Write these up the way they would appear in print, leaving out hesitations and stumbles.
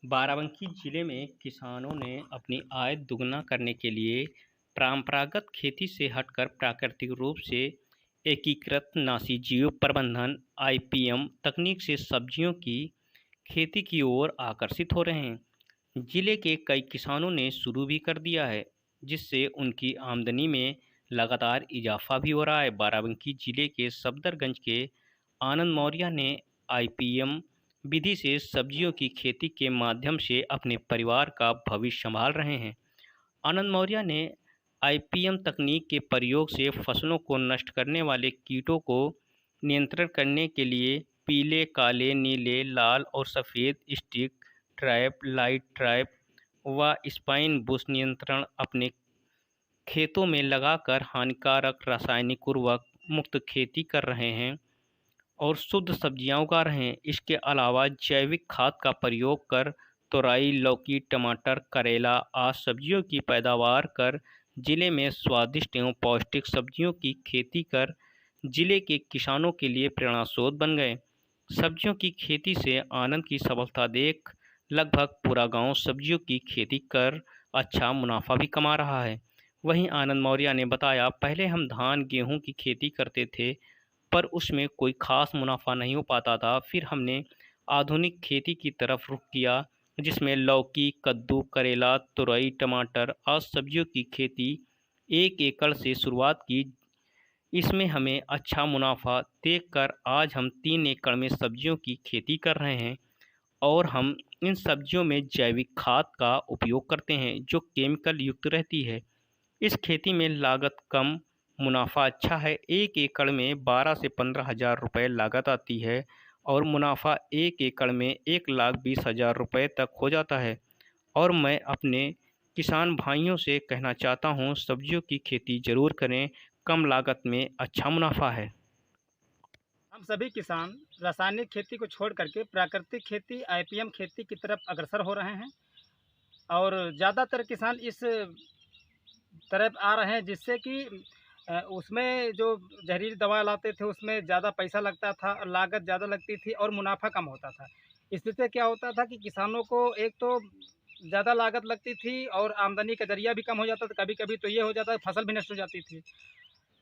बाराबंकी जिले में किसानों ने अपनी आय दुगना करने के लिए परंपरागत खेती से हटकर प्राकृतिक रूप से एकीकृत नाशीजीव प्रबंधन (आईपीएम) तकनीक से सब्जियों की खेती की ओर आकर्षित हो रहे हैं। जिले के कई किसानों ने शुरू भी कर दिया है, जिससे उनकी आमदनी में लगातार इजाफा भी हो रहा है। बाराबंकी जिले के सफदरगंज के आनंद मौर्य ने आईपीएम विधि से सब्जियों की खेती के माध्यम से अपने परिवार का भविष्य संभाल रहे हैं। आनंद मौर्य ने आईपीएम तकनीक के प्रयोग से फसलों को नष्ट करने वाले कीटों को नियंत्रण करने के लिए पीले, काले, नीले, लाल और सफ़ेद स्टिक ट्रैप, लाइट ट्रैप व स्पाइन बुश नियंत्रण अपने खेतों में लगाकर हानिकारक रासायनिक उर्वरक मुक्त खेती कर रहे हैं और शुद्ध सब्जियां उगा रहे हैं। इसके अलावा जैविक खाद का प्रयोग कर तोरई, लौकी, टमाटर, करेला आदि सब्जियों की पैदावार कर जिले में स्वादिष्ट एवं पौष्टिक सब्जियों की खेती कर जिले के किसानों के लिए प्रेरणास्रोत बन गए। सब्जियों की खेती से आनंद की सफलता देख लगभग पूरा गांव सब्जियों की खेती कर अच्छा मुनाफा भी कमा रहा है। वहीं आनंद मौर्य ने बताया, पहले हम धान गेहूं की खेती करते थे, पर उसमें कोई खास मुनाफा नहीं हो पाता था। फिर हमने आधुनिक खेती की तरफ रुख किया, जिसमें लौकी, कद्दू, करेला, तुरई, टमाटर आदि सब्जियों की खेती 1 एकड़ से शुरुआत की। इसमें हमें अच्छा मुनाफा देखकर आज हम 3 एकड़ में सब्जियों की खेती कर रहे हैं और हम इन सब्जियों में जैविक खाद का उपयोग करते हैं, जो केमिकल युक्त रहती है। इस खेती में लागत कम, मुनाफा अच्छा है। 1 एकड़ में 12 से 15 हज़ार रुपये लागत आती है और मुनाफा 1 एकड़ में 1,20,000 रुपये तक हो जाता है। और मैं अपने किसान भाइयों से कहना चाहता हूँ, सब्जियों की खेती ज़रूर करें, कम लागत में अच्छा मुनाफा है। हम सभी किसान रासायनिक खेती को छोड़ करके प्राकृतिक खेती आईपीएम खेती की तरफ अग्रसर हो रहे हैं और ज़्यादातर किसान इस तरफ आ रहे हैं, जिससे कि उसमें जो जहरीली दवा लाते थे उसमें ज़्यादा पैसा लगता था, लागत ज़्यादा लगती थी और मुनाफा कम होता था। इससे क्या होता था कि किसानों को एक तो ज़्यादा लागत लगती थी और आमदनी का ज़रिया भी कम हो जाता था। कभी-कभी तो ये हो जाता था फसल भी नष्ट हो जाती थी।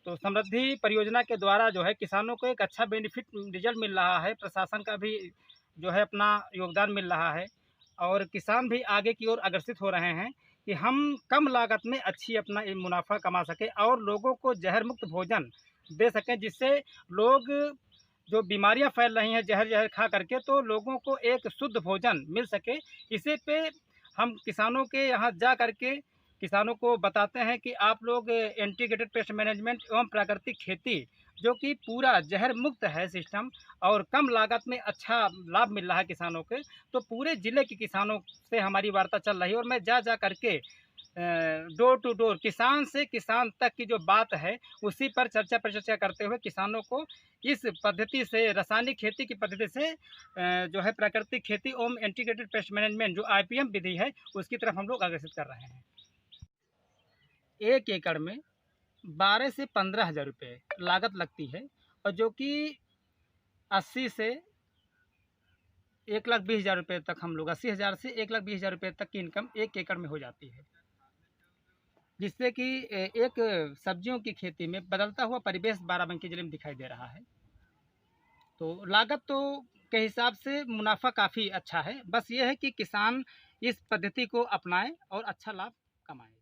तो समृद्धि परियोजना के द्वारा जो है किसानों को एक अच्छा बेनिफिट रिजल्ट मिल रहा है, प्रशासन का भी जो है अपना योगदान मिल रहा है और किसान भी आगे की ओर अग्रसित हो रहे हैं कि हम कम लागत में अच्छी अपना ये मुनाफा कमा सकें और लोगों को जहर मुक्त भोजन दे सकें, जिससे लोग जो बीमारियां फैल रही हैं जहर खा करके, तो लोगों को एक शुद्ध भोजन मिल सके। इसी पे हम किसानों के यहाँ जा करके किसानों को बताते हैं कि आप लोग इंटीग्रेटेड पेस्ट मैनेजमेंट एवं प्राकृतिक खेती, जो कि पूरा जहर मुक्त है सिस्टम और कम लागत में अच्छा लाभ मिल रहा है किसानों के, तो पूरे ज़िले के किसानों से हमारी वार्ता चल रही है और मैं जा करके डोर टू डोर किसान से किसान तक की जो बात है उसी पर चर्चा परिचर्चा करते हुए किसानों को इस पद्धति से रासायनिक खेती की पद्धति से जो है प्राकृतिक खेती एवं इंटीग्रेटेड पेस्ट मैनेजमेंट जो आईपीएम विधि है उसकी तरफ हम लोग अग्रसित कर रहे हैं। 1 एकड़ में 12 से 15 हज़ार रुपये लागत लगती है और जो कि 80 से 1,20,000 रुपये तक हम लोग 80,000 से 1,20,000 रुपये तक की इनकम 1 एकड़ में हो जाती है, जिससे कि एक सब्जियों की खेती में बदलता हुआ परिवेश बाराबंकी जिले में दिखाई दे रहा है। तो लागत तो के हिसाब से मुनाफा काफ़ी अच्छा है, बस ये है कि किसान इस पद्धति को अपनाएं और अच्छा लाभ कमाएं।